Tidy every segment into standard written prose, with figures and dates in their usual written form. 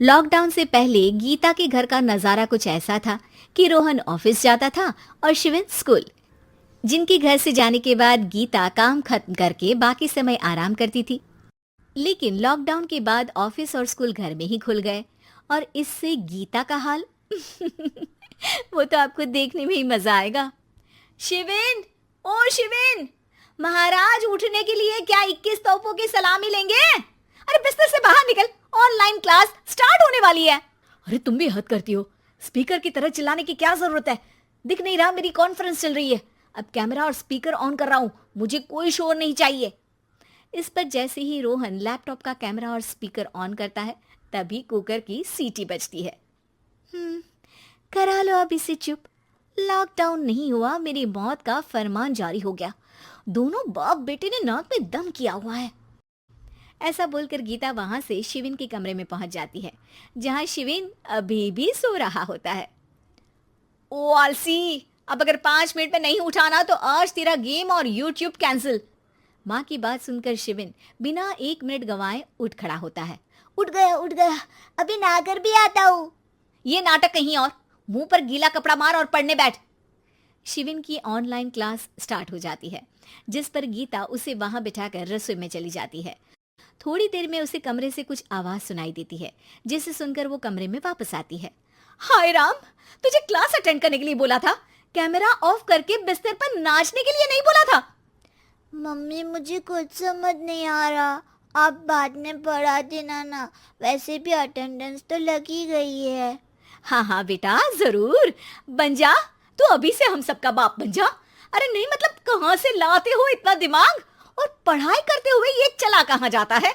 Lockdown से पहले गीता के घर का नजारा कुछ ऐसा था कि रोहन ऑफिस जाता था और शिविन स्कूल। जिनके घर से जाने के बाद गीता काम खत्म करके बाकी समय आराम करती थी। लेकिन लॉकडाउन के बाद ऑफिस और स्कूल घर में ही खुल गए और इससे गीता का हाल वो तो आपको देखने में ही मजा आएगा। शिविन, ओ शिविन, महाराज उठने के लिए क्या 21 तोपों की सलामी लेंगे? अरे बिस्तर से बाहर निकल, ऑनलाइन क्लास स्टार्ट होने वाली है। अरे तुम भी हद करती हो, स्पीकर की तरह चिल्लाने की क्या जरूरत है? दिख नहीं रहा मेरी कॉन्फ्रेंस चल रही है। अब कैमरा और स्पीकर ऑन कर रहा हूं, मुझे कोई शोर नहीं चाहिए। इस पर जैसे ही रोहन लैपटॉप का कैमरा और स्पीकर ऑन करता है तभी कुकर की सीटी बजती है। करा लो अब इसे चुप। लॉकडाउन नहीं हुआ, मेरी मौत का फरमान जारी हो गया। दोनों बाप बेटे ने नाक में दम किया हुआ है। ऐसा बोलकर गीता वहां से शिविन के कमरे में पहुंच जाती है, जहां शिविन अभी भी सो रहा होता है। ओ आलसी, अब अगर 5 मिनट में नहीं उठाना तो आज तेरा गेम और यूट्यूब कैंसिल। माँ की बात सुनकर शिविन बिना 1 मिनट गंवाए उठ खड़ा होता है। उठ गया, अभी नहाकर भी आता हूँ। ये नाटक कहीं और, मुंह पर गीला कपड़ा मार और पढ़ने बैठ। शिविन की ऑनलाइन क्लास स्टार्ट हो जाती है, जिस पर गीता उसे वहां बिठाकर रसोई में चली जाती है। थोड़ी देर में उसे कमरे से कुछ आवाज सुनाई देती है, जिसे सुनकर वो कमरे में वापस आती है। हाय राम, तुझे क्लास अटेंड करने के लिए बोला था, कैमरा ऑफ करके बिस्तर पर नाचने के लिए नहीं बोला था। मम्मी मुझे कुछ समझ नहीं आ रहा, आप बाद में पढ़ा देना ना, वैसे भी अटेंडेंस तो लगी गई है। हाँ बेटा, जरूर बन जा, तू अभी से हम सबका बाप बन जा। अरे नहीं मतलब कहाँ से लाते हो इतना दिमाग, और पढ़ाई करते हुए ये चला कहाँ जाता है?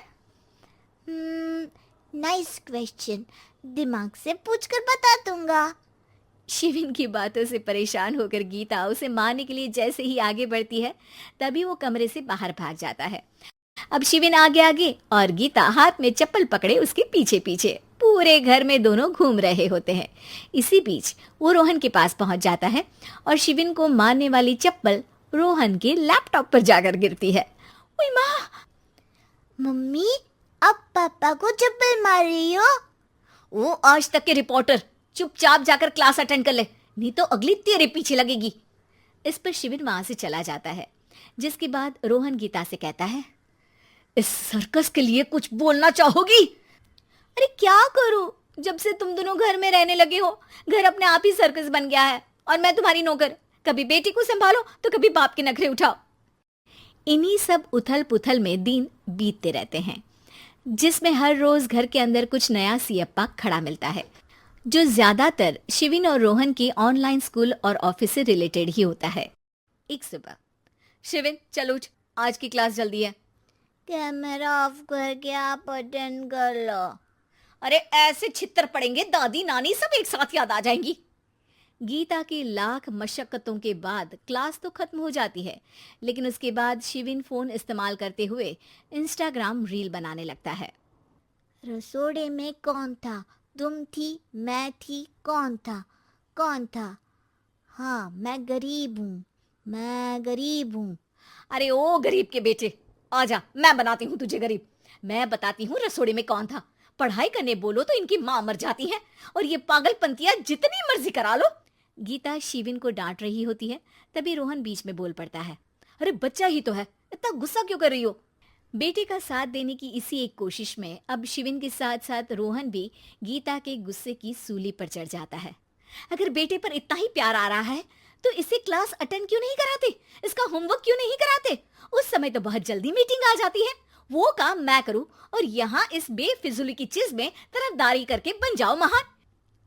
नाइस क्वेश्चन, दिमाग से पूछकर बता दूंगा। शिविन की बातों से परेशान होकर गीता उसे मारने के लिए जैसे ही आगे बढ़ती है तभी वो कमरे से बाहर भाग जाता है। अब शिविन आगे आगे और गीता हाथ में चप्पल पकड़े उसके पीछे पीछे पूरे घर में दोनों घूम रहे होते हैं। इसी बीच वो रोहन के पास पहुंच जाता है और शिविन को मारने वाली चप्पल रोहन के लैपटॉप पर जाकर गिरती है। ओए माँ! मम्मी, अब पापा को चप्पल मार रही हो? वो आज तक के रिपोर्टर, चुपचाप जाकर क्लास अटेंड कर ले, नहीं तो अगली तेरे पीछे लगेगी। इस पर शिविन वहां से चला जाता है, जिसके बाद रोहन गीता से कहता है, इस सर्कस के लिए कुछ बोलना चाहोगी? अरे क्या करूं, जब से तुम दोनों घर में रहने लगे हो, घर अपने आप ही सर्कस बन गया है और मैं तुम्हारी नौकर। कभी बेटी को संभालो तो कभी बाप के नखरे उठाओ। इन्हीं सब उथल पुथल में दिन बीतते रहते हैं, जिसमें हर रोज घर के अंदर कुछ नया सियप्पा खड़ा मिलता है, जो ज्यादातर शिविन और रोहन के ऑनलाइन स्कूल और ऑफिस से रिलेटेड ही होता है। एक सुबह, शिविन चल उठ, आज की क्लास जल्दी है। कैमरा ऑफ करके आप अटेंड कर लो। अरे ऐसे छित्तर पड़ेंगे, दादी नानी सब एक साथ याद आ जाएंगी। गीता की लाख मशक्कतों के बाद क्लास तो खत्म हो जाती है, लेकिन उसके बाद शिविन फोन इस्तेमाल करते हुए इंस्टाग्राम रील बनाने लगता है। रसोड़े में कौन था? तुम थी, मैं थी, कौन था? हाँ, मैं गरीब हूँ। अरे ओ गरीब के बेटे, आजा, मैं बनाती हूँ तुझे गरीब। मैं बताती हूँ रसोड़े में कौन था। पढ़ाई करने बोलो तो इनकी माँ मर जाती है, और ये पागलपंतियां जितनी मर्जी करा लो। गीता शिविन को डांट रही होती है, तभी रोहन बीच में बोल पड़ता है। अरे बच्चा ही तो है, इतना गुस्सा क्यों कर रही हो? बेटे का साथ देने की इसी एक कोशिश में अब शिविन के साथ साथ रोहन भी गीता के गुस्से की सूली पर चढ़ जाता है। अगर बेटे पर इतना ही प्यार आ रहा है तो इसे क्लास अटेंड क्यों नहीं कराते, इसका होमवर्क क्यों नहीं कराते? उस समय तो बहुत जल्दी मीटिंग आ जाती है, वो काम मैं करूं और यहाँ इस बेफिजुली की चीज में तरफदारी करके बन जाओ महान।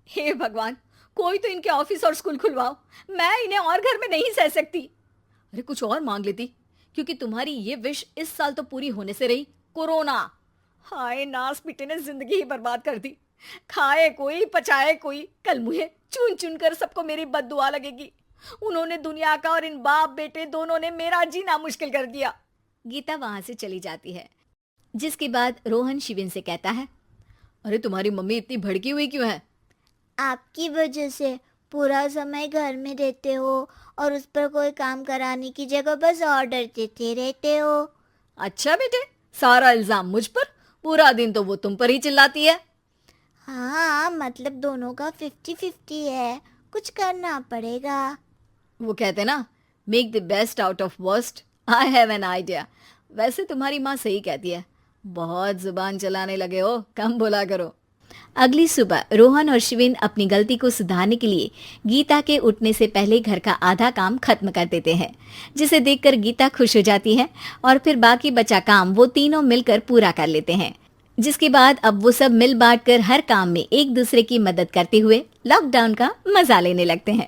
हे भगवान, कोई तो इनके ऑफिस और स्कूल खुलवाओ, मैं इन्हें और घर में नहीं सह सकती। अरे कुछ और मांग लेती, क्योंकि तुम्हारी ये विश इस साल तो पूरी होने से रही, कोरोना। हाय नास बेटे ने जिंदगी ही बर्बाद कर दी। खाए कोई पचाए कोई, कल मुझे चुन चुन कर सबको मेरी बद्दुआ लगेगी। उन्होंने दुनिया का और इन बाप बेटे दोनों ने मेरा जीना मुश्किल कर दिया। गीता वहां से चली जाती है, जिसके बाद रोहन शिविन से कहता है, अरे तुम्हारी मम्मी इतनी भड़की हुई क्यों है? आपकी वजह से पूरा समय घर में रहते हो और उस पर कोई काम कराने की जगह बस ऑर्डर देते रहते हो। अच्छा बेटे, सारा इल्जाम मुझ पर, पूरा दिन तो वो तुम पर ही चिल्लाती है। हाँ मतलब दोनों का 50-50 है, कुछ करना पड़ेगा। वो कहते ना, make the best out of worst. I have an idea. वैसे तुम्हारी माँ सही कहती है, बहुत जुबान चलाने लगे हो, कम बोला करो। अगली सुबह रोहन और शिविन अपनी गलती को सुधारने के लिए गीता के उठने से पहले घर का आधा काम खत्म कर देते हैं, जिसे देखकर गीता खुश हो जाती है और फिर बाकी बचा काम वो तीनों मिलकर पूरा कर लेते हैं। जिसके बाद अब वो सब मिल बांट कर हर काम में एक दूसरे की मदद करते हुए लॉकडाउन का मजा लेने लगते हैं।